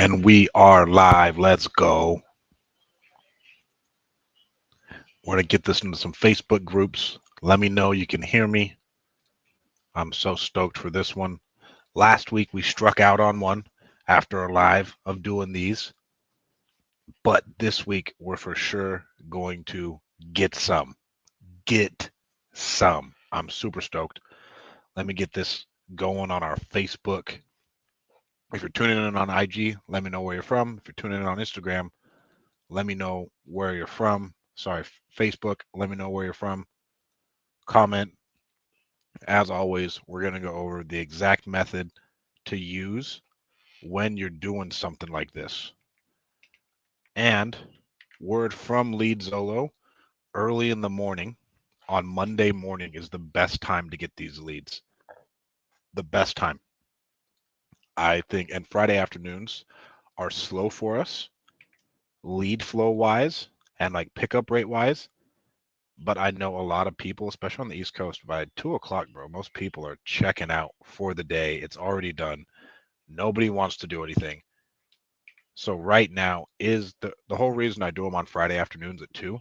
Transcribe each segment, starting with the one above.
And we are live. Let's go. We're going to get this into some Facebook groups. Let me know you can hear me. I'm so stoked for this one. Last week we struck out on one after a live of doing these. But this week we're for sure going to get some. Get some. I'm super stoked. Let me get this going on our Facebook. If you're tuning in on IG, let me know where you're from. If you're tuning in on Instagram, let me know where you're from. Sorry, Facebook, let me know where you're from. Comment. As always, we're going to go over the exact method to use when you're doing something like this. And word from Lead Zolo, early in the morning on Monday morning is the best time to get these leads. The best time, I think. And Friday afternoons are slow for us, lead flow wise and like pickup rate wise. But I know a lot of people, especially on the East Coast, by 2 o'clock, bro, most people are checking out for the day. It's already done. Nobody wants to do anything. So right now is the whole reason I do them on Friday afternoons at 2,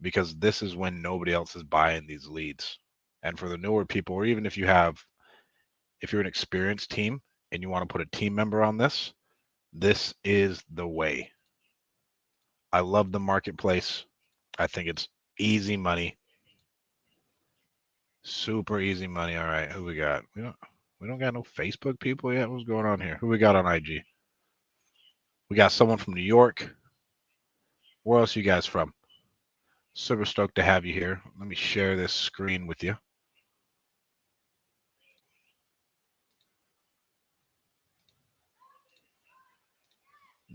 because this is when nobody else is buying these leads. And for the newer people, or even if you're an experienced team and you want to put a team member on this is the way. I love the marketplace. I think it's easy money. Super easy money. All right, who we got? We don't got no Facebook people yet. What's going on here? Who we got on IG? We got someone from New York. Where else are you guys from? Super stoked to have you here. Let me share this screen with you.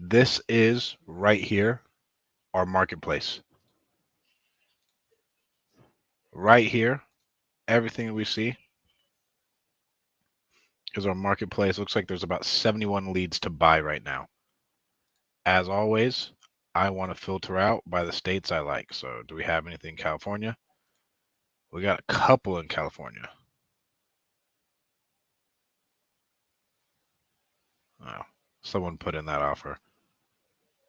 This is right here our marketplace. Right here, everything that we see is our marketplace. Looks like there's about 71 leads to buy right now. As always, I want to filter out by the states I like. So do we have anything in California? We got a couple in California. Oh, someone put in that offer.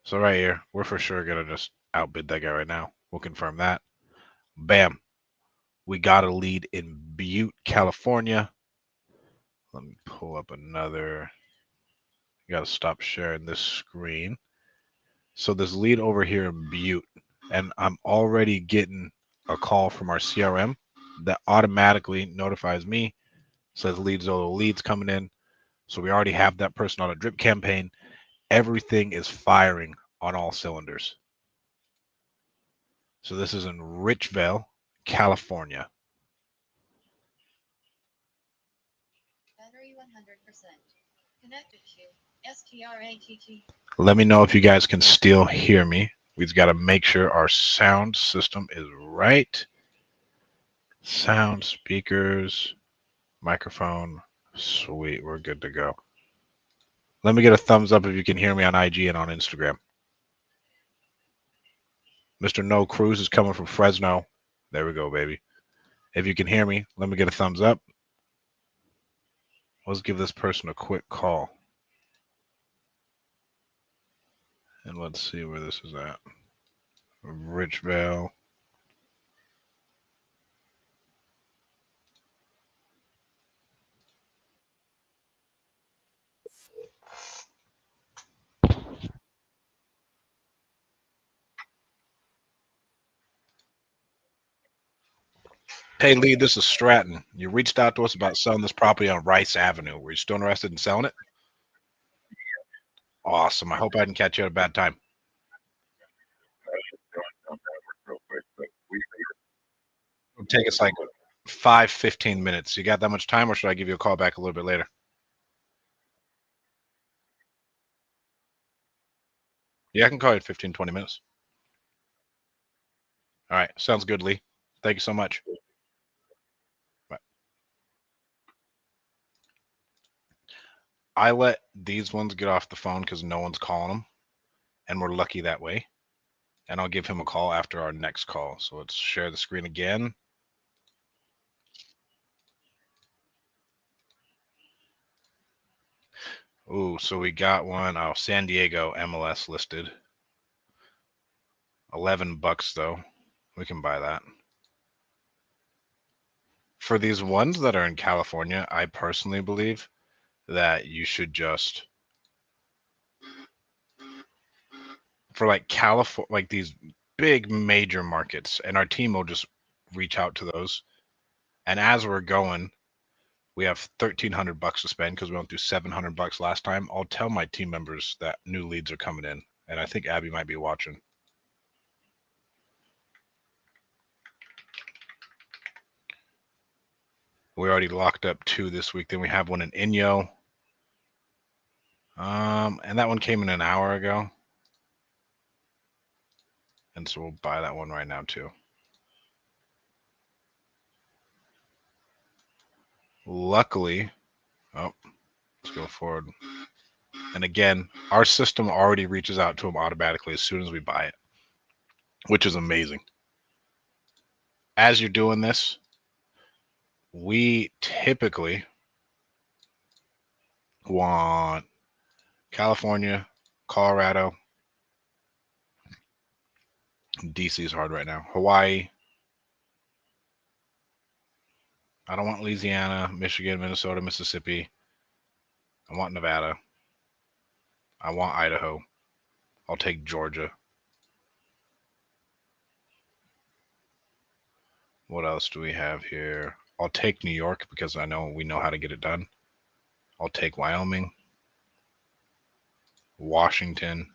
So right here, we're for sure going to just outbid that guy right now. We'll confirm that. Bam. We got a lead in Butte, California. Let me pull up another. You got to stop sharing this screen. So this lead over here in Butte, and I'm already getting a call from our CRM that automatically notifies me, says Lead Zolo leads coming in. So we already have that person on a drip campaign. Everything is firing on all cylinders. So this is in Richville, California. Battery 100%. Connected to STRATT. Let me know if you guys can still hear me. We've got to make sure our sound system is right. Sound, speakers, microphone. Sweet, we're good to go. Let me get a thumbs up if you can hear me on IG and on Instagram. Mr. No Cruz is coming from Fresno. There we go, baby. If you can hear me, let me get a thumbs up. Let's give this person a quick call. And let's see where this is at. Richville. Hey Lee, this is Stratton. You reached out to us about selling this property on Rice Avenue. Were you still interested in selling it? Awesome. I hope I didn't catch you at a bad time. It'll take us like 15 minutes. You got that much time, or should I give you a call back a little bit later? Yeah, I can call you in 15, 20 minutes. All right. Sounds good, Lee. Thank you so much. Bye. I let these ones get off the phone because no one's calling them, and we're lucky that way. And I'll give him a call after our next call. So let's share the screen again. Ooh, so we got one. Oh, San Diego MLS listed. $11 though. We can buy that. For these ones that are in California, I personally believe that you should just, for like California, like these big major markets, and our team will just reach out to those. And as we're going, we have $1,300 to spend because we went through $700 last time. I'll tell my team members that new leads are coming in, and I think Abby might be watching. We already locked up 2 this week. Then we have one in Inyo. And that one came in an hour ago. And so we'll buy that one right now too. Luckily, oh, let's go forward. And again, our system already reaches out to them automatically as soon as we buy it, which is amazing. As you're doing this, we typically want California, Colorado, DC is hard right now, Hawaii. I don't want Louisiana, Michigan, Minnesota, Mississippi. I want Nevada. I want Idaho. I'll take Georgia. What else do we have here? I'll take New York because I know we know how to get it done. I'll take Wyoming, Washington.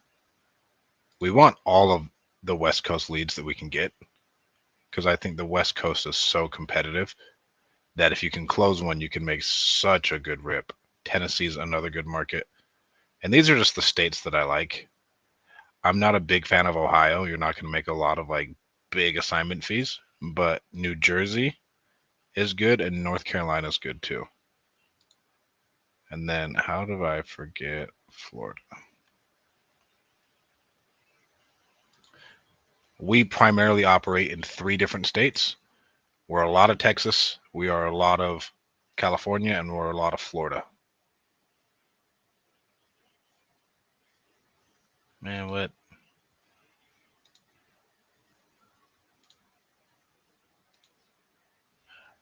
We want all of the West Coast leads that we can get because I think the West Coast is so competitive that if you can close one, you can make such a good rip. Tennessee's another good market. And these are just the states that I like. I'm not a big fan of Ohio. You're not going to make a lot of like big assignment fees, but New Jersey is good and North Carolina is good too. And then how did I forget Florida? We primarily operate in 3 different states. We're a lot of Texas, we are a lot of California, and we're a lot of Florida. Man, what?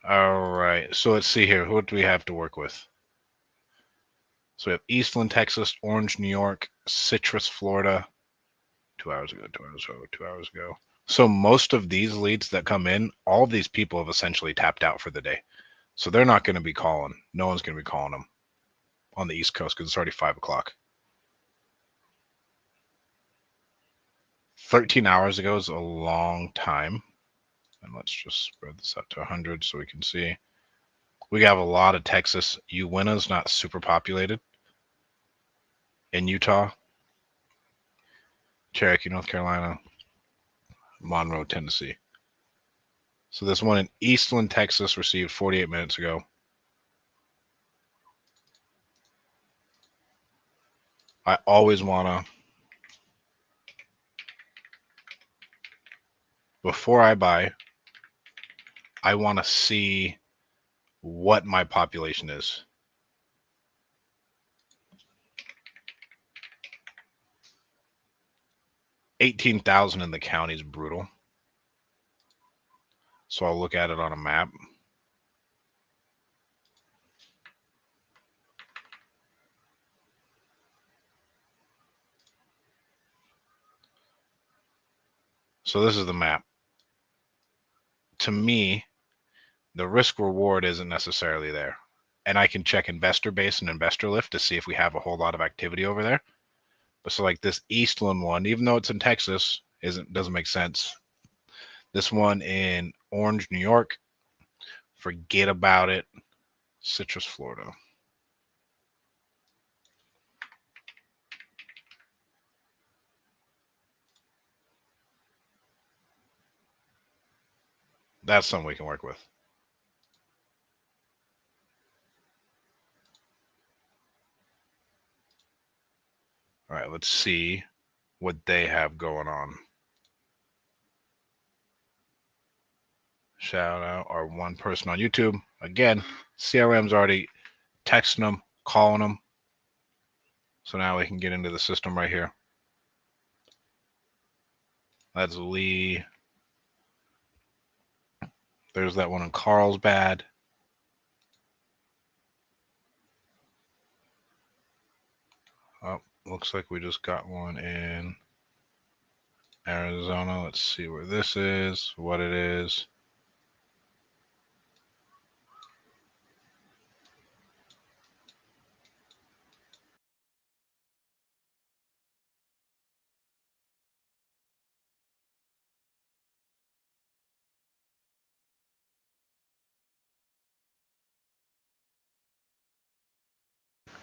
All right. So let's see here. What do we have to work with? So we have Eastland, Texas, Orange, New York, Citrus, Florida. 2 hours ago, 2 hours ago, 2 hours ago. So most of these leads that come in, all of these people have essentially tapped out for the day. So they're not going to be calling. No one's going to be calling them on the East Coast because it's already 5 o'clock. 13 hours ago is a long time. And let's just spread this out to 100 so we can see. We have a lot of Texas. Uwinna's not super populated. In Utah, Cherokee, North Carolina, Monroe, Tennessee. So this one in Eastland, Texas received 48 minutes ago. I always want to, before I buy, I want to see what my population is. 18,000 in the county is brutal. So I'll look at it on a map. So this is the map. To me, the risk reward isn't necessarily there. And I can check investor base and investor lift to see if we have a whole lot of activity over there. But so like this Eastland one, even though it's in Texas, doesn't make sense. This one in Orange, New York, forget about it. Citrus, Florida. That's something we can work with. All right, let's see what they have going on. Shout out our one person on YouTube. Again, CRM's already texting them, calling them. So now we can get into the system right here. That's Lee. There's that one in Carlsbad. Oh, looks like we just got one in Arizona. Let's see where this is, what it is.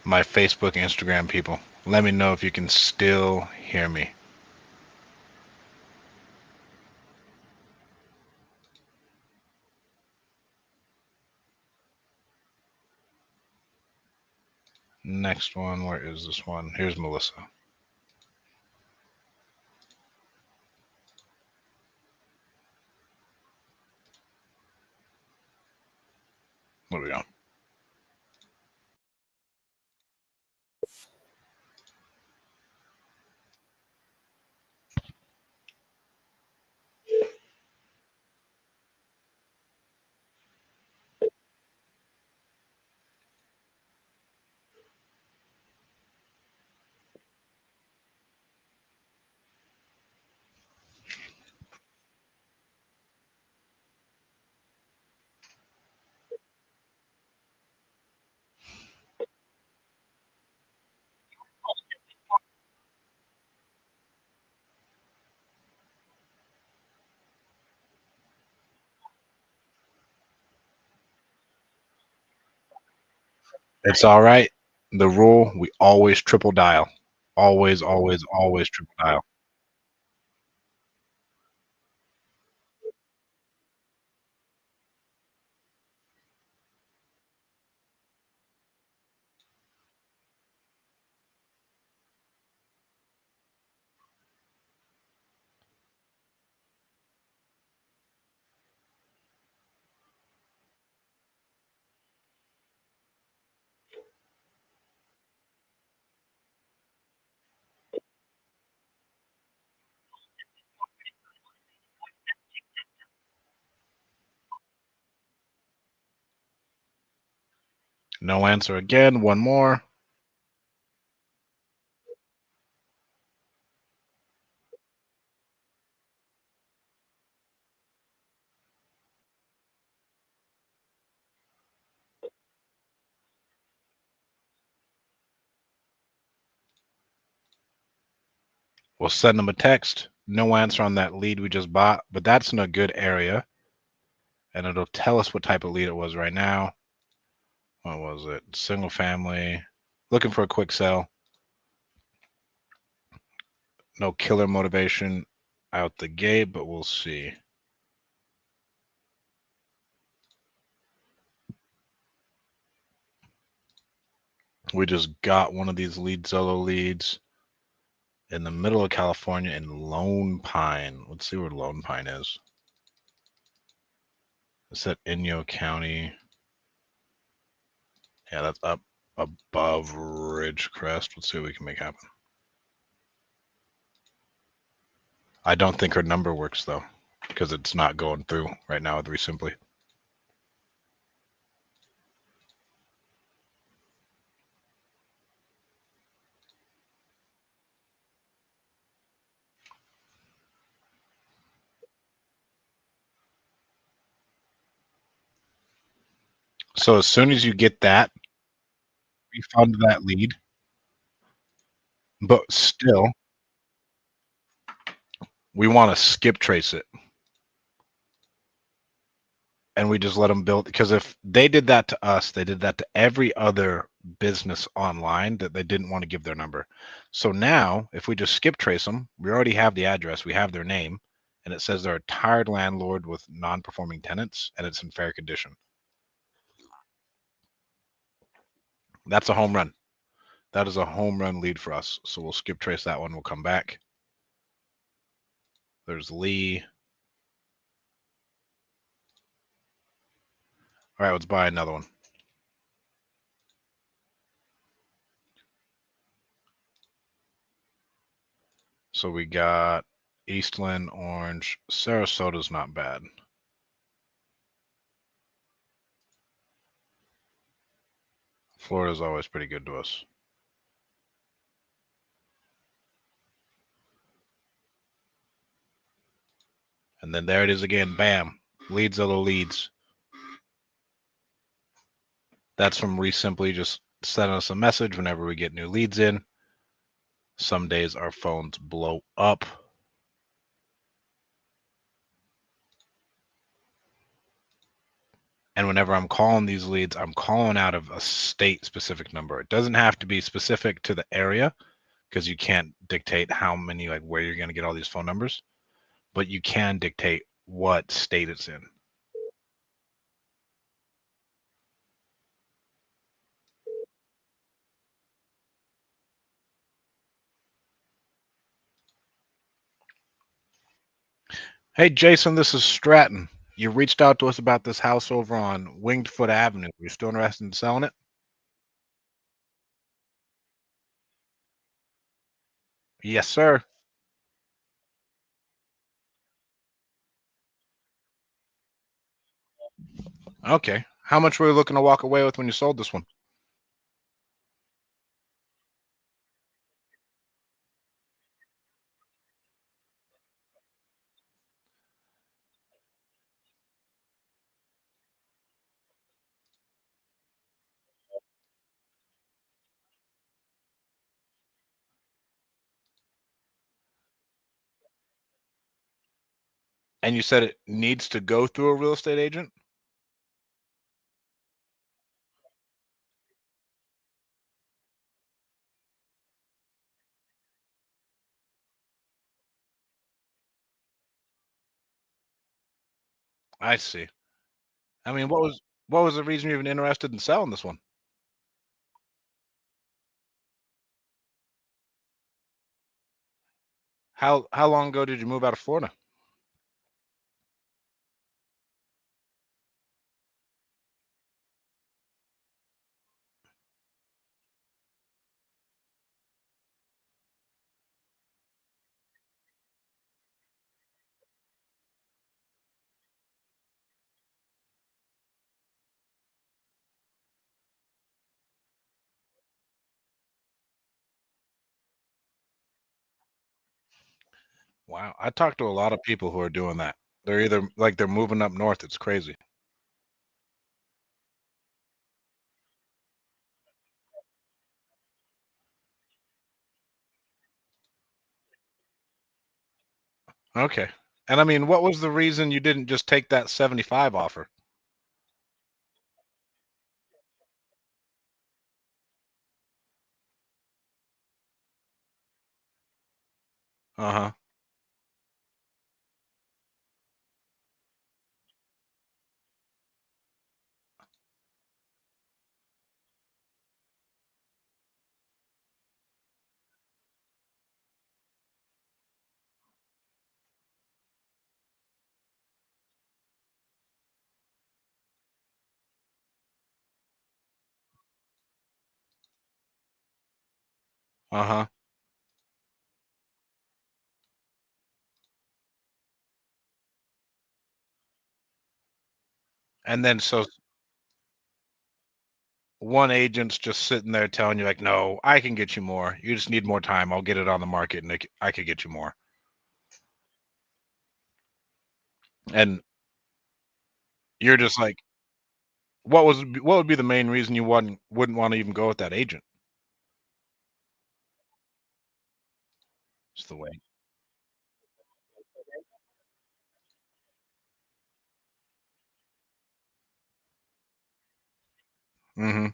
My Facebook, Instagram people, let me know if you can still hear me. Next one, where is this one? Here's Melissa. What are we on? It's all right. The rule, we always triple dial. Always, always, always triple dial. No answer again. One more. We'll send them a text. No answer on that lead we just bought, but that's in a good area. And it'll tell us what type of lead it was right now. What was it? Single family. Looking for a quick sell. No killer motivation out the gate, but we'll see. We just got one of these Lead Zolo leads in the middle of California in Lone Pine. Let's see where Lone Pine is. It's at Inyo County. Yeah, that's up above Ridgecrest. Let's see what we can make happen. I don't think her number works though, because it's not going through right now with Resimply. So as soon as you get that, refund that lead, but still, we want to skip trace it. And we just let them build, because if they did that to us, they did that to every other business online that they didn't want to give their number. So now if we just skip trace them, we already have the address, we have their name, and it says they're a tired landlord with non-performing tenants and it's in fair condition. That's a home run. That is a home run lead for us. So we'll skip trace that one. We'll come back. There's Lee. All right, let's buy another one. So we got Eastland, Orange, Sarasota's not bad. Florida's always pretty good to us. And then there it is again. Bam. Lead Zolo leads. That's from Reese simply just sending us a message whenever we get new leads in. Some days our phones blow up. And whenever I'm calling these leads, I'm calling out of a state specific number. It doesn't have to be specific to the area because you can't dictate how many, like where you're going to get all these phone numbers, but you can dictate what state it's in. Hey, Jason, this is Stratton. You reached out to us about this house over on Winged Foot Avenue. You're still interested in selling it? Yes, sir. Okay. How much were you looking to walk away with when you sold this one? And you said it needs to go through a real estate agent? I see. I mean, what was the reason you're even interested in selling this one? How long ago did you move out of Florida? Wow, I talked to a lot of people who are doing that. They're either like they're moving up north. It's crazy. Okay. And I mean, what was the reason you didn't just take that 75 offer? Uh-huh. Uh-huh. And then so one agent's just sitting there telling you like, "No, I can get you more. You just need more time. I'll get it on the market and I could get you more." And you're just like, what would be the main reason you wouldn't want to even go with that agent? It's the way. Mhm.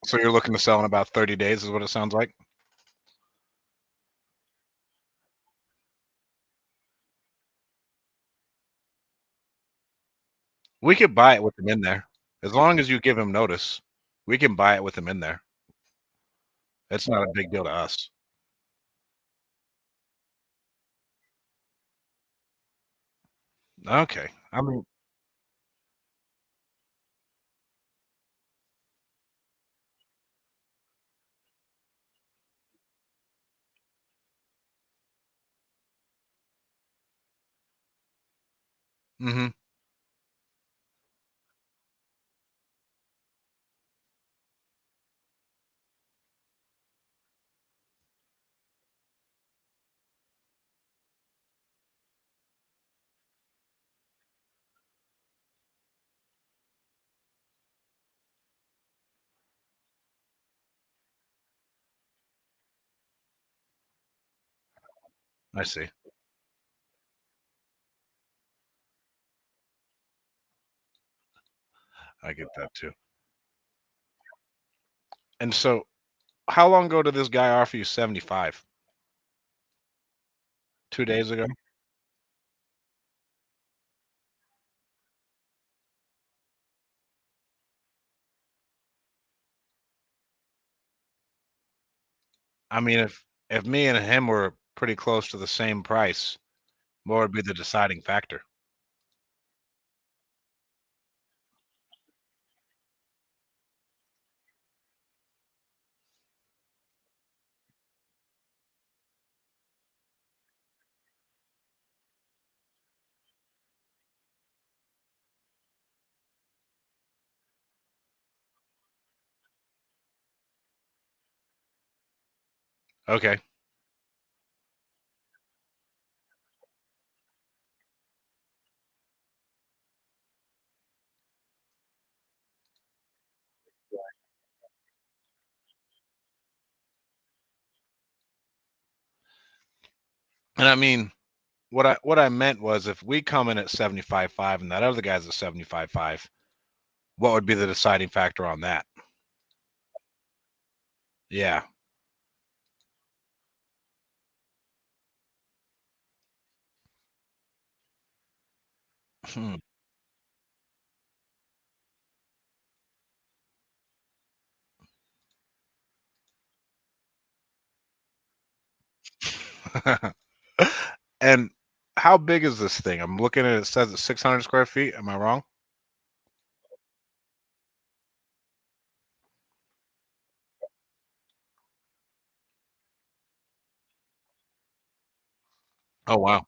So you're looking to sell in about 30 days is what it sounds like? We could buy it with him in there. As long as you give him notice, we can buy it with him in there. It's not a big deal to us. Okay. I mean, Mhm. I see. I get that too. And so, how long ago did this guy offer you 75? 2 days ago? I mean, if me and him were pretty close to the same price, what would be the deciding factor? Okay. And I mean, what I meant was if we come in at 75.5 and that other guy's at 75.5, what would be the deciding factor on that? Yeah. Hmm. And how big is this thing? I'm looking at it, it says it's 600 square feet. Am I wrong? Oh, wow.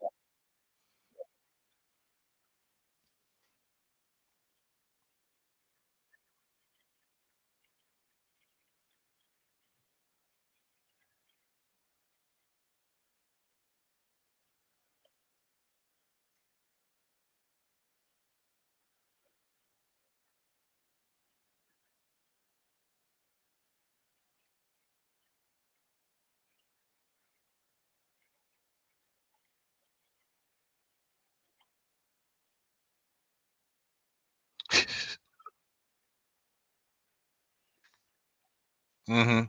Mhm.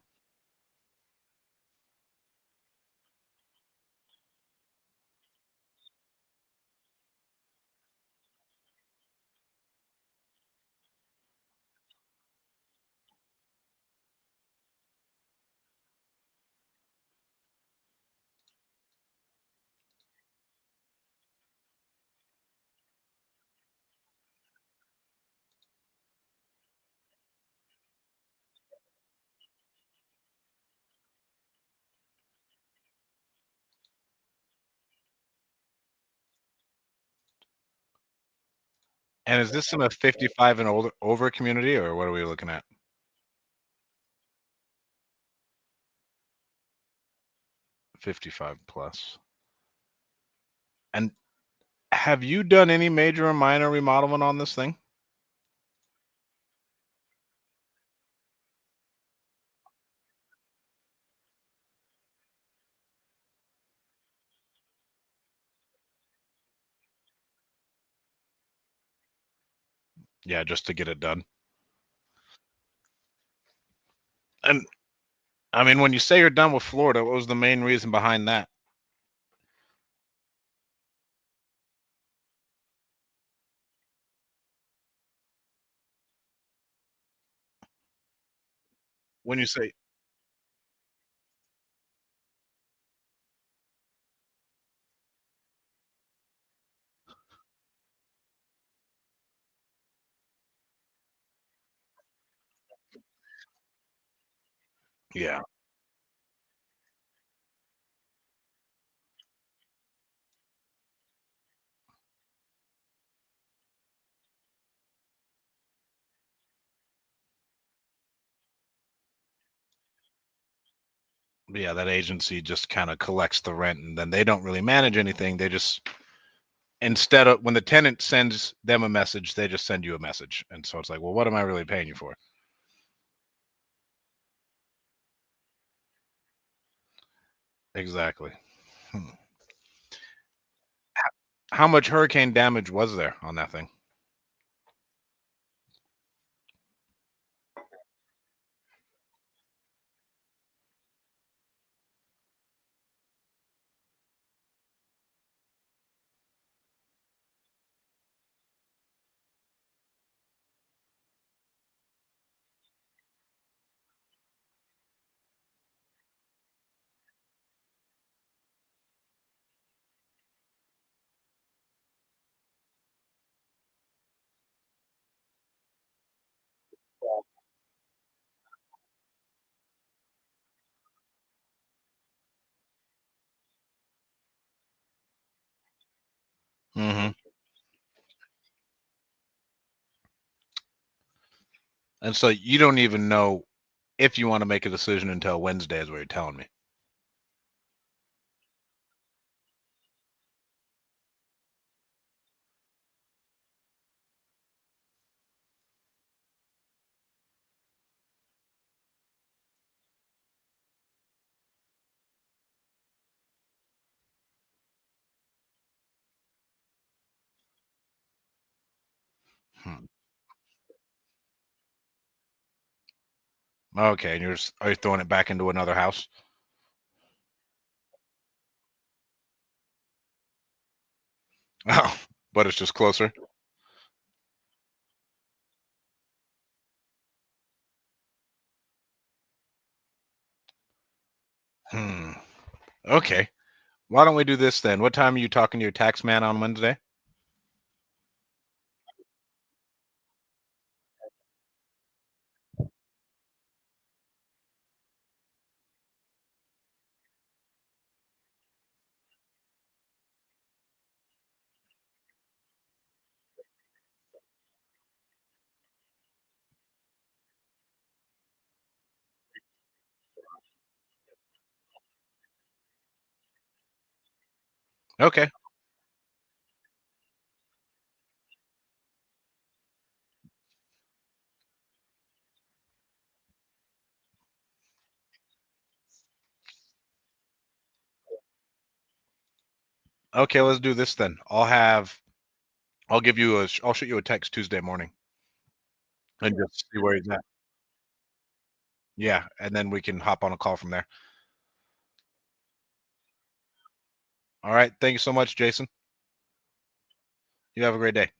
And is this in a 55 and older over community, or what are we looking at? 55 plus. And have you done any major or minor remodeling on this thing? Yeah, just to get it done. And I mean, when you say you're done with Florida, what was the main reason behind that? When you say, yeah, Yeah, that agency just kind of collects the rent, and then they don't really manage anything. They just, instead of when the tenant sends them a message, they just send you a message. And so it's like, well, what am I really paying you for? Exactly. Hmm. How much hurricane damage was there on that thing? Hmm. And so you don't even know if you want to make a decision until Wednesday, is what you're telling me. Hmm. Okay, and are you throwing it back into another house? Oh, but it's just closer. Hmm. Okay. Why don't we do this then? What time are you talking to your tax man on Wednesday? Okay. Okay, let's do this then. I'll shoot you a text Tuesday morning and just see where he's at. Yeah, and then we can hop on a call from there. All right. Thank you so much, Jason. You have a great day.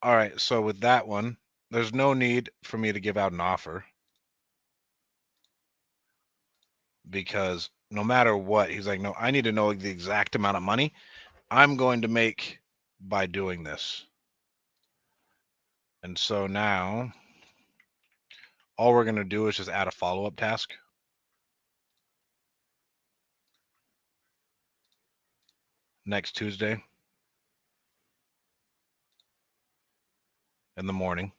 All right. So with that one, there's no need for me to give out an offer because no matter what, he's like, no, I need to know the exact amount of money I'm going to make by doing this. And so now all we're going to do is just add a follow-up task next Tuesday in the morning.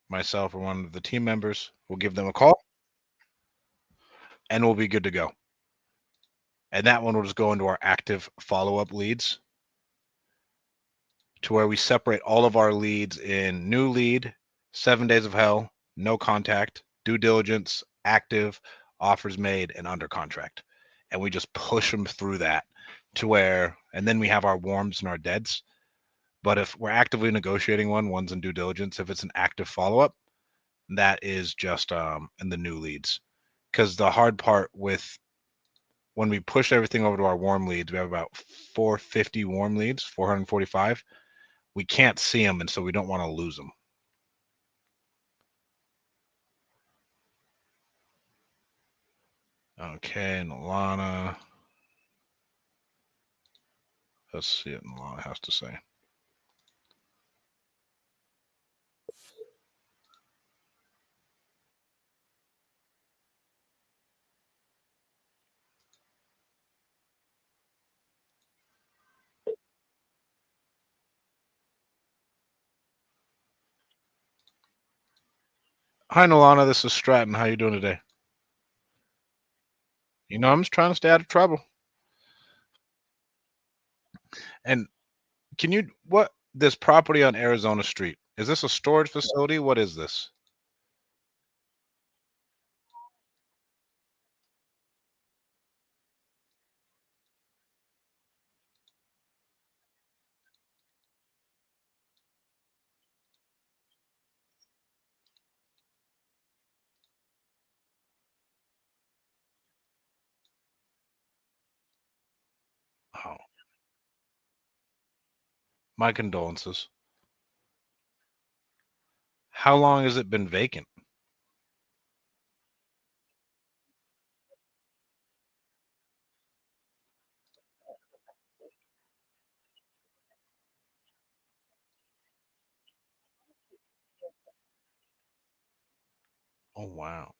Myself or one of the team members will give them a call and we'll be good to go. And that one will just go into our active follow-up leads to where we separate all of our leads in new lead, 7 days of hell, no contact, due diligence, active, offers made, and under contract. And we just push them through that to where, and then we have our warms and our deads. But if we're actively negotiating one's in due diligence. If it's an active follow-up, that is just in the new leads. Because the hard part with when we push everything over to our warm leads, we have about 450 warm leads, 445. We can't see them, and so we don't want to lose them. Okay, and Alana. Let's see what Alana has to say. Hi, Nolana. This is Stratton. How you doing today? I'm just trying to stay out of trouble. And can you what this property on Arizona Street? Is this a storage facility? What is this? Oh, my condolences. How long has it been vacant? Oh, wow.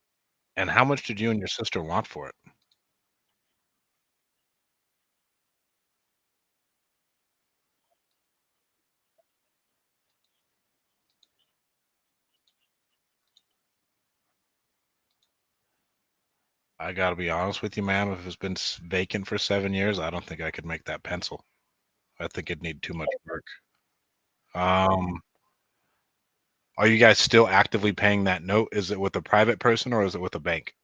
And how much did you and your sister want for it? I got to be honest with you, ma'am. If it's been vacant for 7 years, I don't think I could make that pencil. I think it'd need too much work. Um, are you guys still actively paying that note? Is it with a private person or is it with a bank?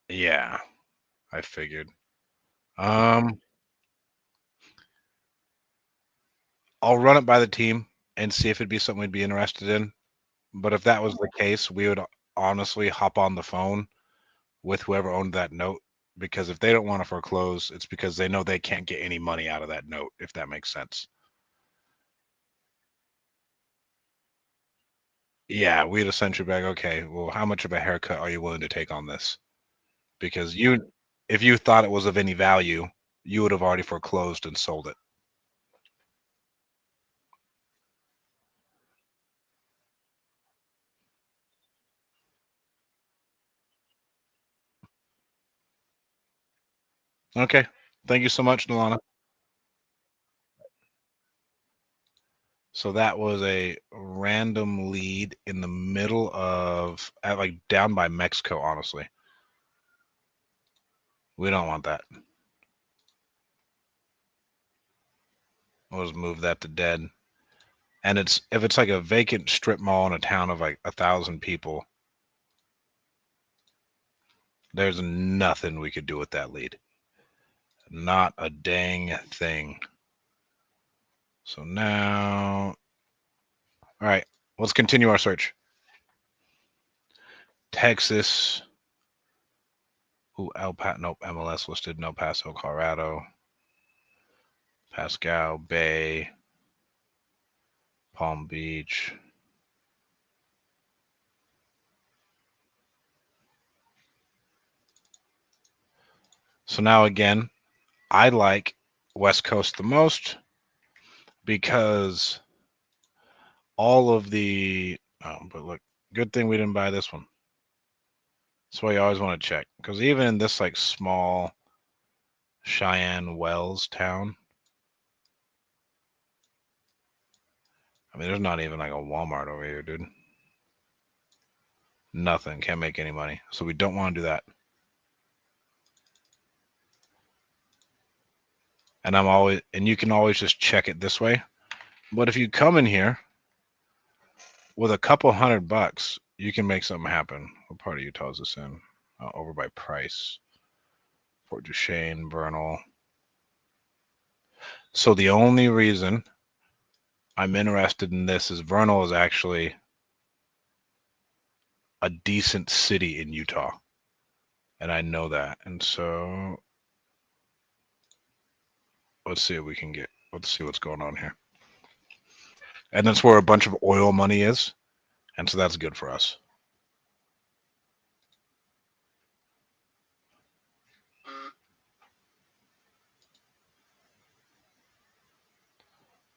Yeah, I figured. Um, I'll run it by the team and see if it'd be something we'd be interested in. But if that was the case, we would honestly hop on the phone with whoever owned that note because if they don't want to foreclose, it's because they know they can't get any money out of that note, if that makes sense. Yeah, we'd have sent you back, okay, well, how much of a haircut are you willing to take on this? Because if you thought it was of any value, you would have already foreclosed and sold it. Okay. Thank you so much, Nalana. So that was a random lead in the middle of, at like down by Mexico, honestly. We don't want that. We'll just move that to dead. And it's if it's like a vacant strip mall in a town of like 1,000 people, there's nothing we could do with that lead. Not a dang thing. So now, all right, let's continue our search. Texas. Ooh, nope, MLS listed in El Paso, Colorado. Pascal Bay, Palm Beach. So now again, I like West Coast the most because all of the but look, good thing we didn't buy this one. That's why you always want to check. Because even in this like small Cheyenne Wells town, I mean there's not even like a Walmart over here, dude. Nothing. Can't make any money. So we don't want to do that. And you can always just check it this way. But if you come in here with a couple $100, you can make something happen. What part of Utah is this in? Over by Price, Fort Duchesne, Vernal. So the only reason I'm interested in this is Vernal is actually a decent city in Utah, and I know that. And so let's see if we can get. Let's see what's going on here. And that's where a bunch of oil money is, and so that's good for us.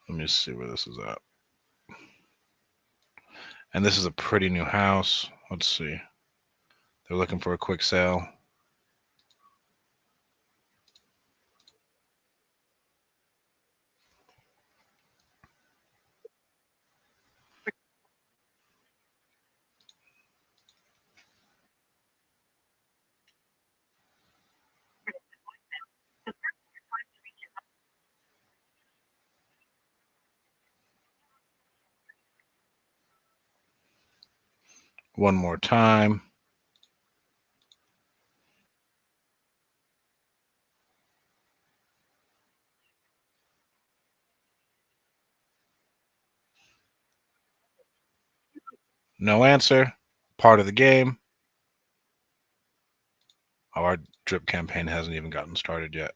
Let me see where this is at. And this is a pretty new house. Let's see. They're looking for a quick sale. One more time. No answer. Part of the game. Oh, our drip campaign hasn't even gotten started yet.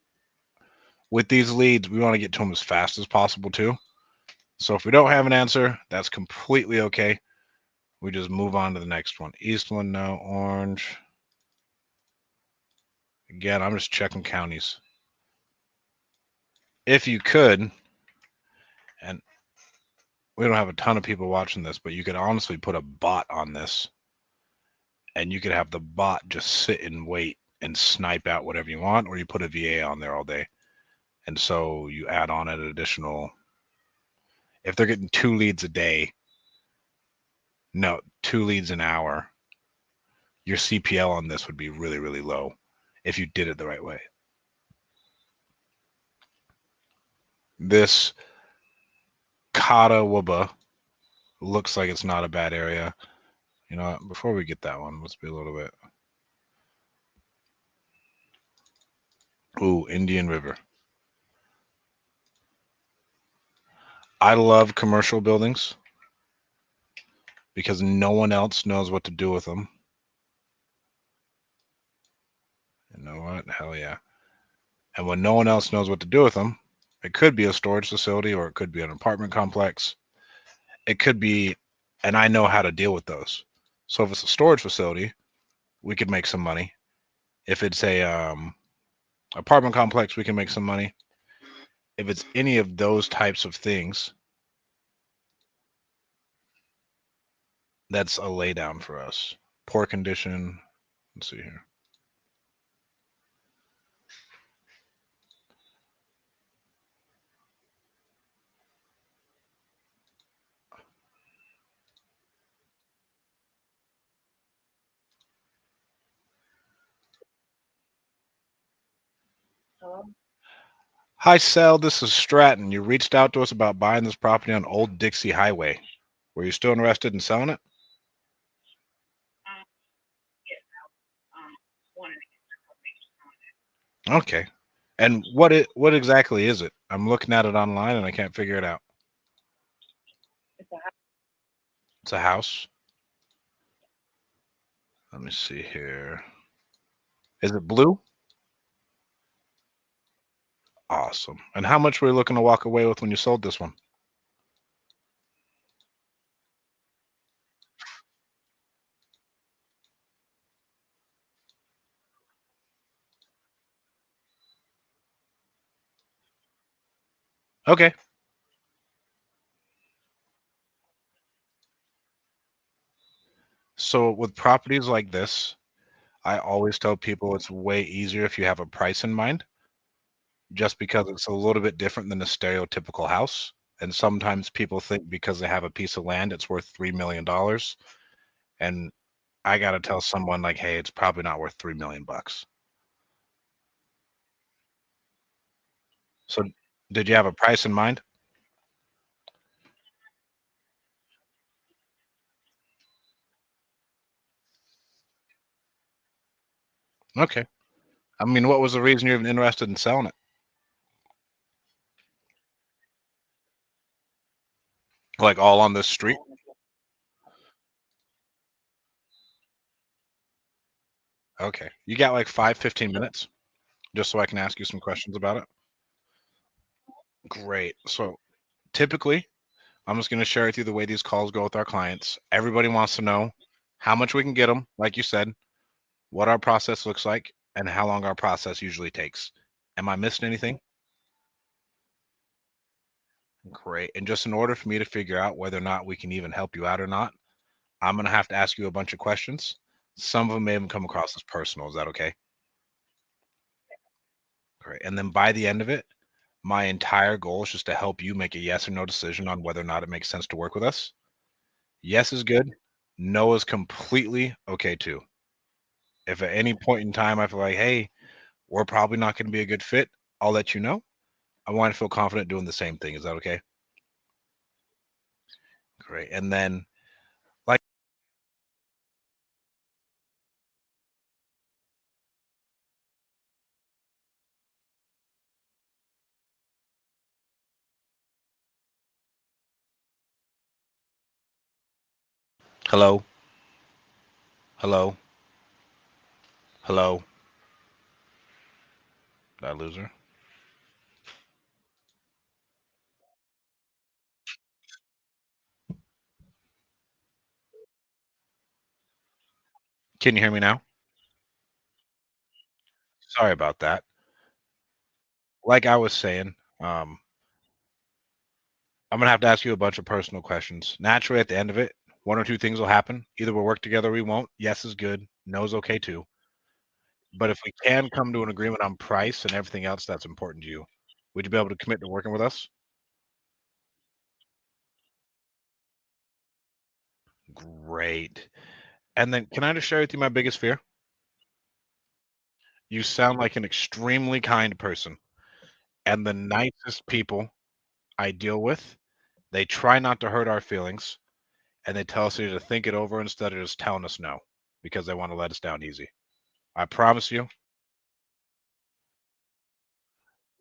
With these leads, we want to get to them as fast as possible too. So if we don't have an answer, that's completely okay. We just move on to the next one. Eastland, no. Orange. Again, I'm just checking counties. If you could, and we don't have a ton of people watching this, but you could honestly put a bot on this and you could have the bot just sit and wait and snipe out whatever you want, or you put a VA on there all day. And so you add on an additional, if they're getting 2 leads a day, no, 2 leads an hour, your CPL on this would be really, really low if you did it the right way. This Catawba looks like it's not a bad area. You know, before we get that one, let's be a little bit. Ooh, Indian River. I love commercial buildings because no one else knows what to do with them. You know what? Hell yeah. And when no one else knows what to do with them, it could be a storage facility or it could be an apartment complex. It could be, and I know how to deal with those. So if it's a storage facility, we could make some money. If it's a apartment complex, we can make some money. If it's any of those types of things, that's a laydown for us. Poor condition. Let's see here. Hello? Hi, Sal. This is Stratton. You reached out to us about buying this property on Old Dixie Highway. Were you still interested in selling it? Um, yes, wanted to get information on it. Okay. And what exactly is it? I'm looking at it online and I can't figure it out. It's a It's a house. Let me see here. Is it blue? Awesome. And how much were you looking to walk away with when you sold this one? Okay. So with properties like this, I always tell people it's way easier if you have a price in mind, just because it's a little bit different than a stereotypical house. And sometimes people think because they have a piece of land, it's worth $3 million. And I got to tell someone like, hey, it's probably not worth 3 million bucks. So did you have a price in mind? Okay. I mean, what was the reason you're even interested in selling it? Like all on this street? Okay. You got like 5, 15 minutes just so I can ask you some questions about it. Great. So typically, I'm just going to share with you the way these calls go with our clients. Everybody wants to know how much we can get them, like you said, what our process looks like, and how long our process usually takes. Am I missing anything? Great. And just in order for me to figure out whether or not we can even help you out or not, I'm going to have to ask you a bunch of questions. Some of them may even come across as personal. Is that okay? Great. And then by the end of it, my entire goal is just to help you make a yes or no decision on whether or not it makes sense to work with us. Yes is good. No is completely okay too. If at any point in time I feel like, hey, we're probably not going to be a good fit, I'll let you know. I want to feel confident doing the same thing. Is that okay? Great. And then, like, Hello? Hello? Hello? Did I lose her? Can you hear me now? Sorry about that. Like I was saying, um, I'm gonna have to ask you a bunch of personal questions. Naturally, at the end of it, one or two things will happen. Either we'll work together or we won't. Yes is good. No is okay too. But if we can come to an agreement on price and everything else that's important to you, would you be able to commit to working with us? Great. And then can I just share with you my biggest fear? You sound like an extremely kind person and the nicest people I deal with. They try not to hurt our feelings and they tell us either to think it over instead of just telling us no because they want to let us down easy. I promise you.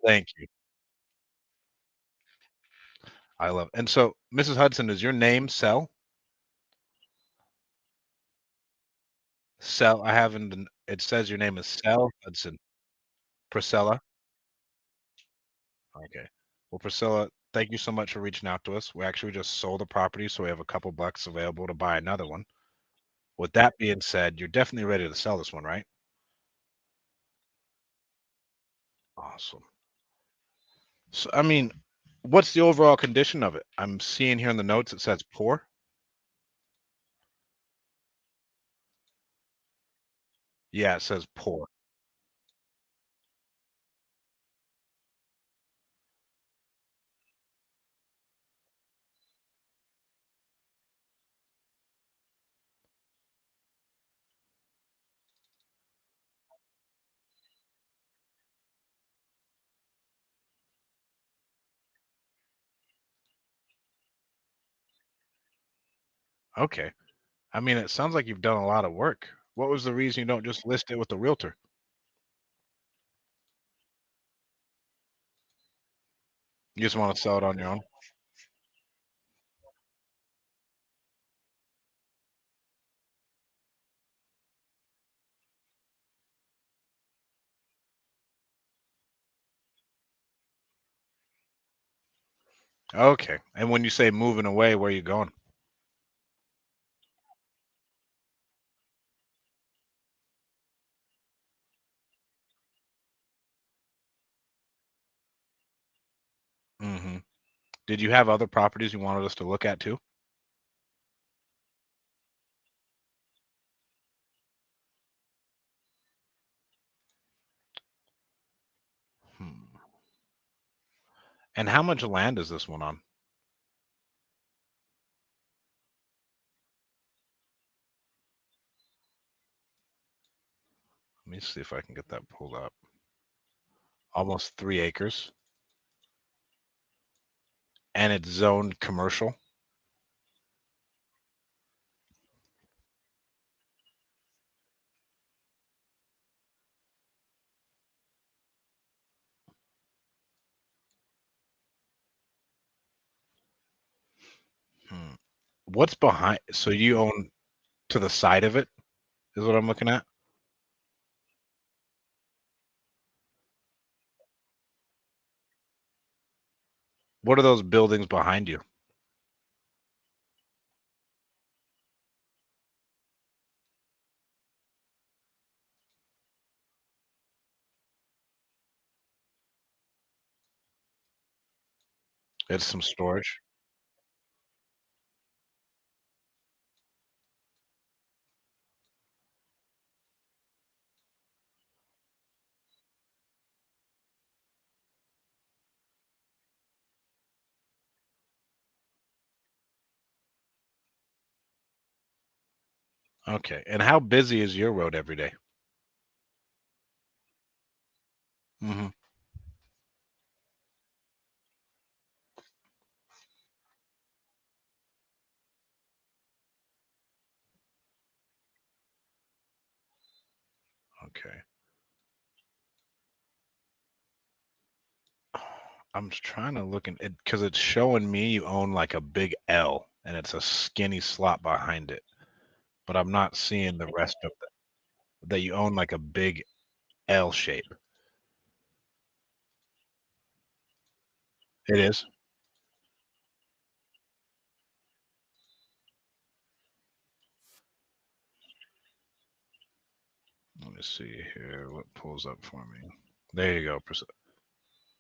Thank you. I love. And so, Mrs. Hudson, is your name Sel? Sel. I haven't. It says your name is Sel Hudson. Priscilla. Okay. Well, Priscilla, thank you so much for reaching out to us. We actually just sold a property, so we have a couple bucks available to buy another one. With that being said, you're definitely ready to sell this one, right? Awesome. So, I mean, what's the overall condition of it? I'm seeing here in the notes it says poor. Yeah, it says poor. Okay. I mean, it sounds like you've done a lot of work. What was the reason you don't just list it with the realtor? You just want to sell it on your own? Okay. And when you say moving away, where are you going? Hmm. Did you have other properties you wanted us to look at too? Hmm. And how much land is this one on? Let me see if I can get that pulled up. Almost 3 acres. And it's zoned commercial. Hmm. What's behind? So you own to the side of it, is what I'm looking at. What are those buildings behind you? It's some storage. Okay. And how busy is your road every day? Hmm. Okay. I'm just trying to look in it because it's showing me you own like a big L and it's a skinny slot behind it. but I'm not seeing the rest of that you own like a big L shape. It is. Let me see here what pulls up for me. There you go,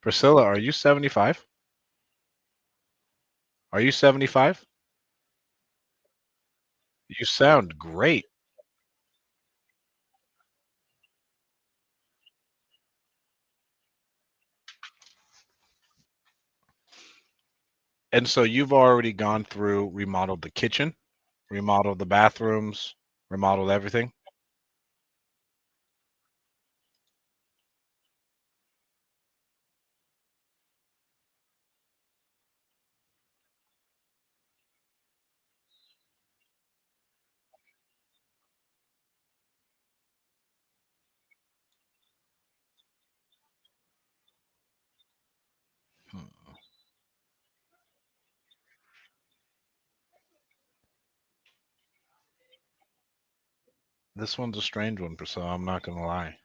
Priscilla. Are you 75? Are you 75? You sound great. And so you've already gone through, remodeled the kitchen, remodeled the bathrooms, remodeled everything. Hmm. This one's a strange one, Priscilla. I'm not gonna lie.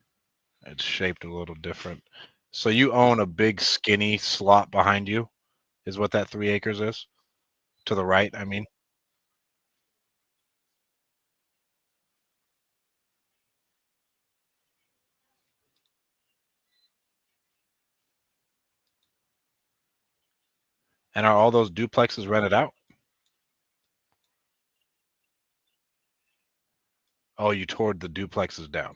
It's shaped a little different. So you own a big skinny slot behind you, is what that 3 acres is? To the right, I mean. And are all those duplexes rented out? Oh, you tore the duplexes down.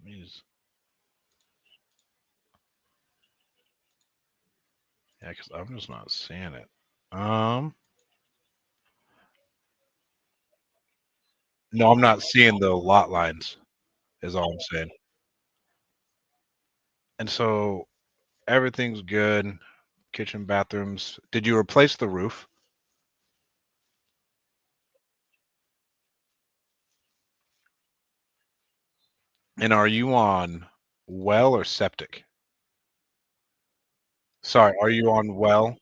Jeez. Yeah, because I'm just not seeing it. Um, no, I'm not seeing the lot lines, is all I'm saying. And so everything's good. Kitchen, bathrooms. Did you replace the roof? And are you on well or septic? Sorry, are you on well?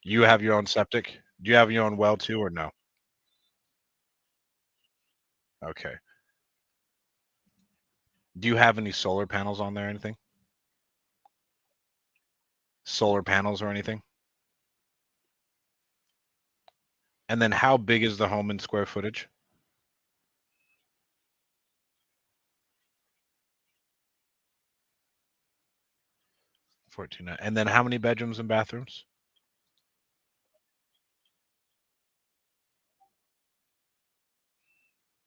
You have your own septic? Do you have your own well too or no? Okay. Do you have any solar panels on there or anything? Solar panels or anything? And then how big is the home in square footage? 14. And then how many bedrooms and bathrooms?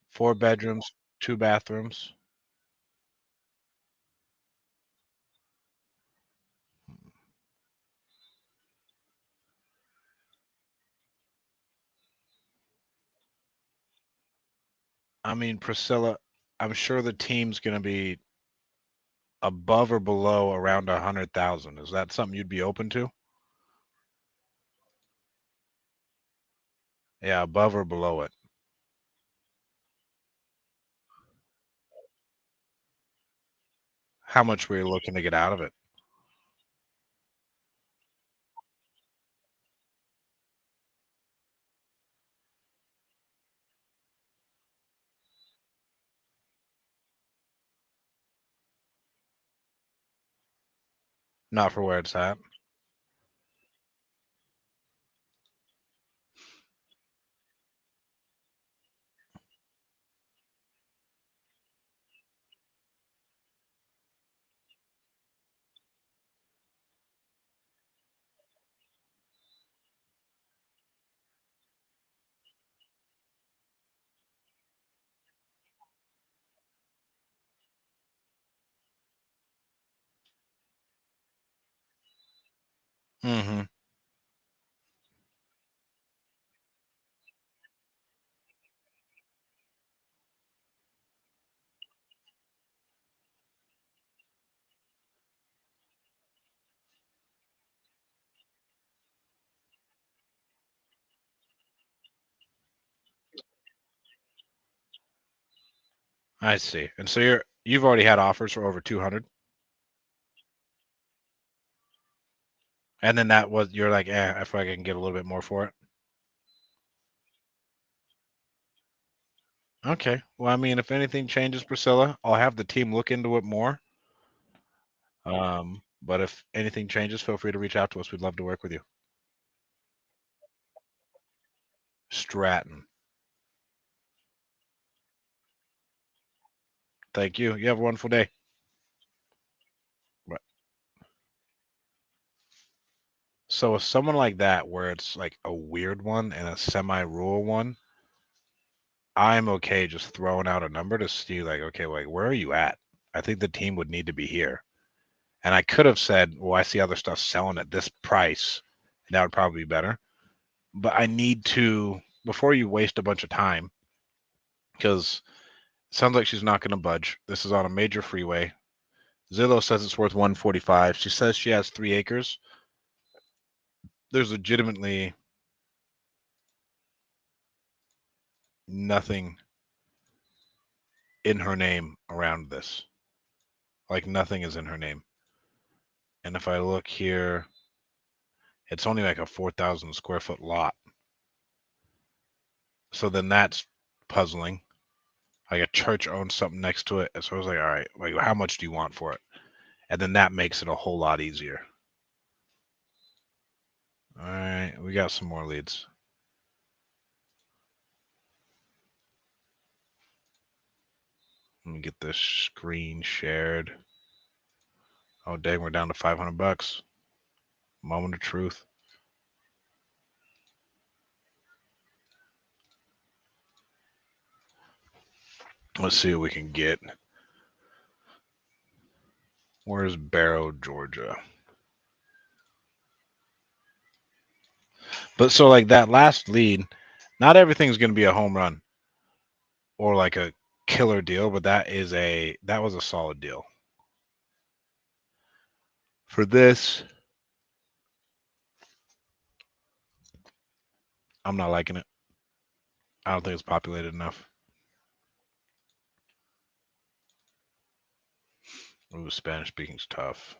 4 bedrooms, 2 bathrooms. I mean, Priscilla, I'm sure the team's gonna be above or below around 100,000. Is that something you'd be open to? Yeah, above or below it. How much were you looking to get out of it? Not for where it's at. Mhm. I see. And so you've already had offers for over 200. And then that was you're like, I feel like I can get a little bit more for it. Okay. Well, I mean, if anything changes, Priscilla, I'll have the team look into it more. But if anything changes, feel free to reach out to us. We'd love to work with you. Stratton. Thank you. You have a wonderful day. Bye. So, with someone like that, where it's like a weird one and a semi-rural one, I'm okay just throwing out a number to see, like, okay, like, where are you at? I think the team would need to be here. And I could have said, well, I see other stuff selling at this price. And that would probably be better. But I need to, before you waste a bunch of time, because it sounds like she's not going to budge. This is on a major freeway. Zillow says it's worth 145. She says she has 3 acres. There's legitimately nothing in her name around this. Like nothing is in her name. And if I look here, it's only like a 4,000 square foot lot. So then that's puzzling. Like a church owns something next to it. And so I was like, all right, like how much do you want for it? And then that makes it a whole lot easier. All right, we got some more leads. Let me get this screen shared. Oh dang, we're down to $500. Moment of truth. Let's see what we can get. Where's Barrow, Georgia? But so like that last lead, not everything's going to be a home run or like a killer deal, but that was a solid deal. For this, I'm not liking it. I don't think it's populated enough. Ooh, Spanish speaking's tough.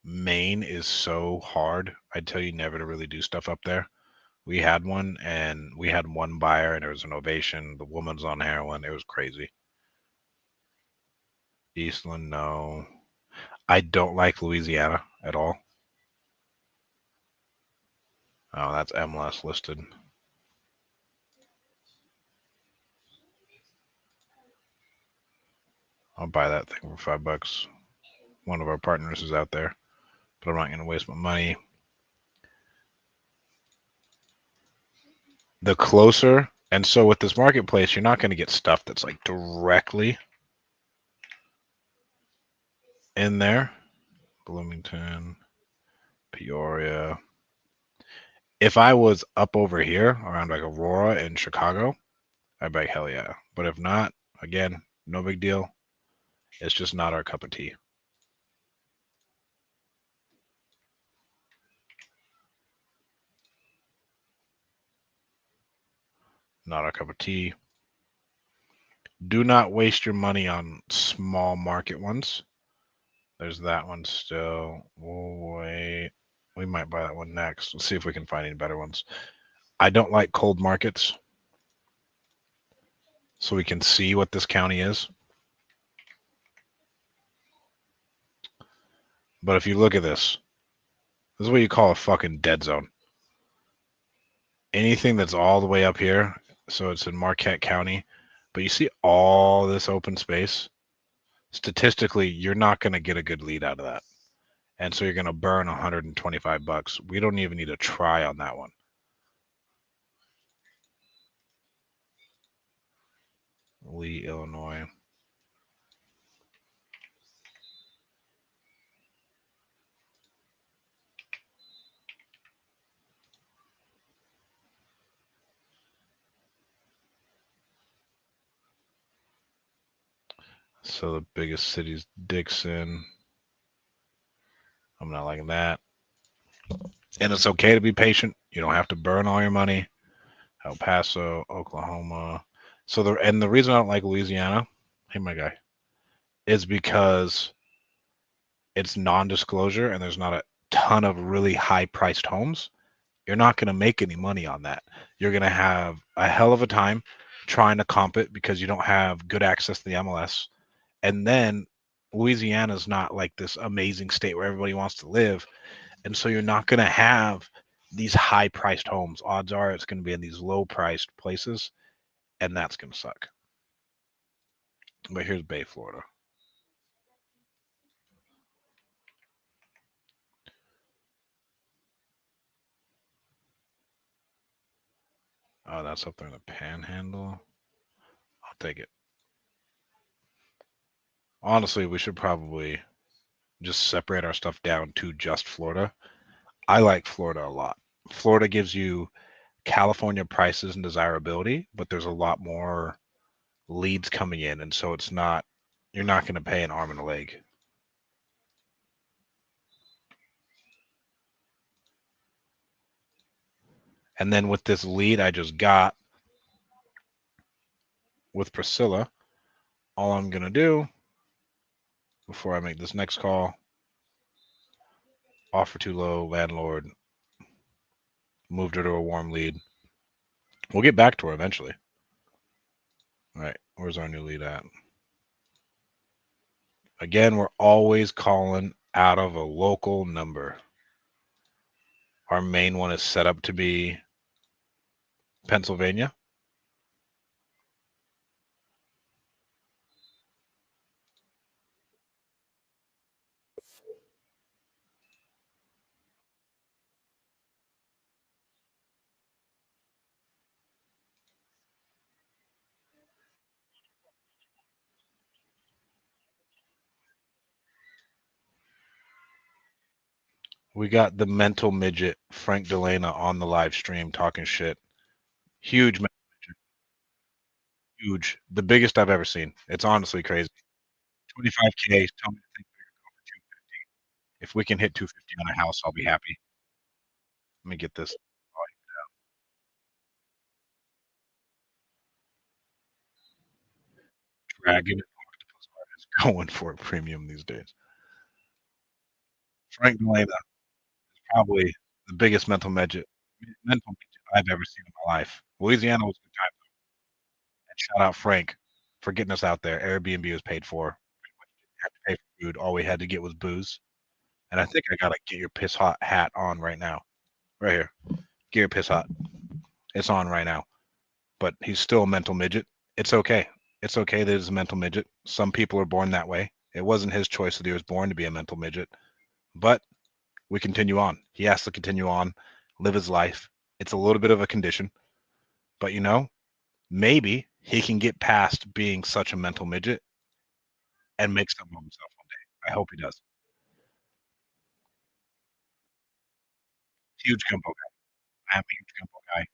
Maine is so hard. I tell you never to really do stuff up there. We had one and we had one buyer and there was an ovation. The woman's on heroin. It was crazy. Eastland, no. I don't like Louisiana at all. Oh, that's MLS listed. I'll buy that thing for $5. One of our partners is out there, but I'm not going to waste my money. The closer, and so with this marketplace, you're not going to get stuff that's like directly in there. Bloomington, Peoria. If I was up over here around like Aurora and Chicago, I'd be like, hell yeah. But if not, again, no big deal. It's just not our cup of tea. Not our cup of tea. Do not waste your money on small market ones. There's that one still. We'll wait. We might buy that one next. Let's see if we can find any better ones. I don't like cold markets. So we can see what this county is. But if you look at this is what you call a fucking dead zone. Anything that's all the way up here, so it's in Marquette County, but you see all this open space, statistically, you're not going to get a good lead out of that. And so you're going to burn $125. We don't even need a try on that one. Lee, Illinois. So the biggest city's Dixon. I'm not liking that. And it's okay to be patient. You don't have to burn all your money. El Paso, Oklahoma. So the reason I don't like Louisiana, hey my guy, is because it's non-disclosure and there's not a ton of really high-priced homes, you're not going to make any money on that. You're going to have a hell of a time trying to comp it because you don't have good access to the MLS. And then Louisiana's not like this amazing state where everybody wants to live. And so you're not going to have these high priced homes. Odds are it's going to be in these low priced places, and that's going to suck. But here's Bay, Florida. Oh, that's up there in the panhandle. I'll take it. Honestly, we should probably just separate our stuff down to just Florida. I like Florida a lot. Florida gives you California prices and desirability, but there's a lot more leads coming in, and so you're not going to pay an arm and a leg. And then with this lead I just got with Priscilla, all I'm going to do before I make this next call, offer too low, landlord, moved her to a warm lead. We'll get back to her eventually. All right, where's our new lead at? Again, we're always calling out of a local number. Our main one is set up to be Pennsylvania. We got the mental midget Frank Delana on the live stream talking shit. Huge, huge, the biggest I've ever seen. It's honestly crazy. 25K. Tell me to think bigger, go for 250. If we can hit 250 on a house, I'll be happy. Let me get this. Dragon Octopus is going for a premium these days. Frank Delana is probably the biggest mental midget I've ever seen in my life. Louisiana was a good time. And shout out Frank for getting us out there. Airbnb was paid for. Had to pay for food. All we had to get was booze. And I think I gotta get your piss hot hat on right now. Right here. Get your piss hot. It's on right now. But he's still a mental midget. It's okay. It's okay that he's a mental midget. Some people are born that way. It wasn't his choice that he was born to be a mental midget. But we continue on. He has to continue on, live his life. It's a little bit of a condition. But maybe he can get past being such a mental midget and make something of himself one day. I hope he does. Huge gumbo guy. I'm a huge gumbo guy.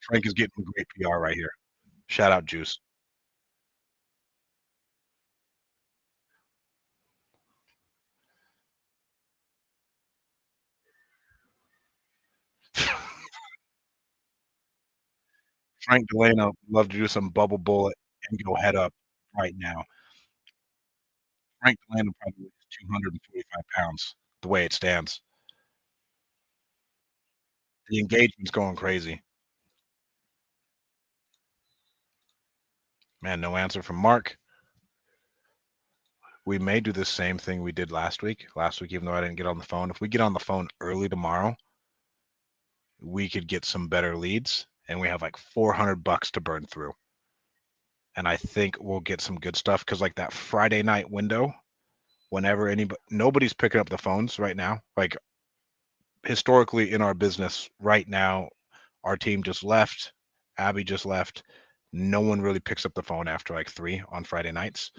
Frank is getting great PR right here. Shout out Juice. Frank Delano love to do some bubble bullet and go head up right now. Frank Delano probably weighs 245 pounds the way it stands. The engagement's going crazy. Man, no answer from Mark. We may do the same thing we did last week. Last week, even though I didn't get on the phone, if we get on the phone early tomorrow, we could get some better leads, and we have like $400 to burn through. And I think we'll get some good stuff because like that Friday night window, whenever nobody's picking up the phones right now. Like historically in our business right now, our team just left. Abby just left. No one really picks up the phone after like 3 on Friday nights.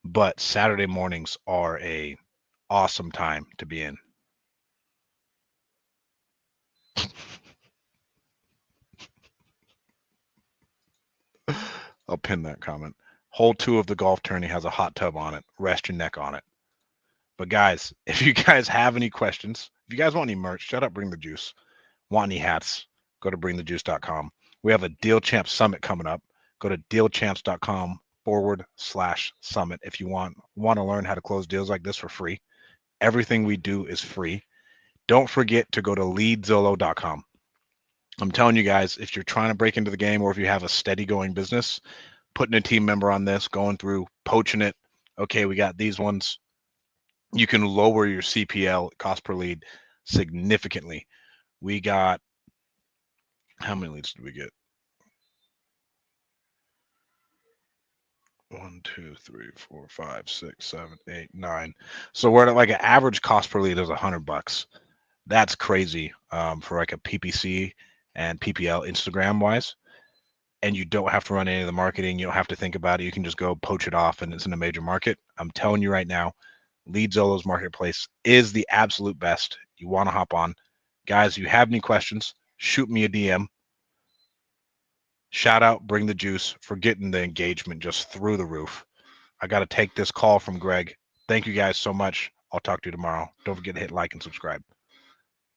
But Saturday mornings are a awesome time to be in. I'll pin that comment. Hole 2 of the golf tourney has a hot tub on it. Rest your neck on it. But guys, if you guys have any questions, if you guys want any merch, shut up, bring the juice. Want any hats, go to bringthejuice.com. We have a Deal Champs Summit coming up. Go to dealchamps.com/summit if you want to learn how to close deals like this for free. Everything we do is free. Don't forget to go to leadzolo.com. I'm telling you guys, if you're trying to break into the game or if you have a steady going business, putting a team member on this, going through, poaching it. Okay, we got these ones. You can lower your CPL, cost per lead, significantly. We got, how many leads did we get? 1, 2, 3, 4, 5, 6, 7, 8, 9. So we're at like an average cost per lead is $100. That's crazy for like a PPC and PPL Instagram wise. And you don't have to run any of the marketing. You don't have to think about it. You can just go poach it off and it's in a major market. I'm telling you right now, Lead Zolos Marketplace is the absolute best. You want to hop on. Guys, if you have any questions, shoot me a DM. Shout out, bring the juice for getting the engagement just through the roof. I got to take this call from Greg. Thank you guys so much. I'll talk to you tomorrow. Don't forget to hit like and subscribe.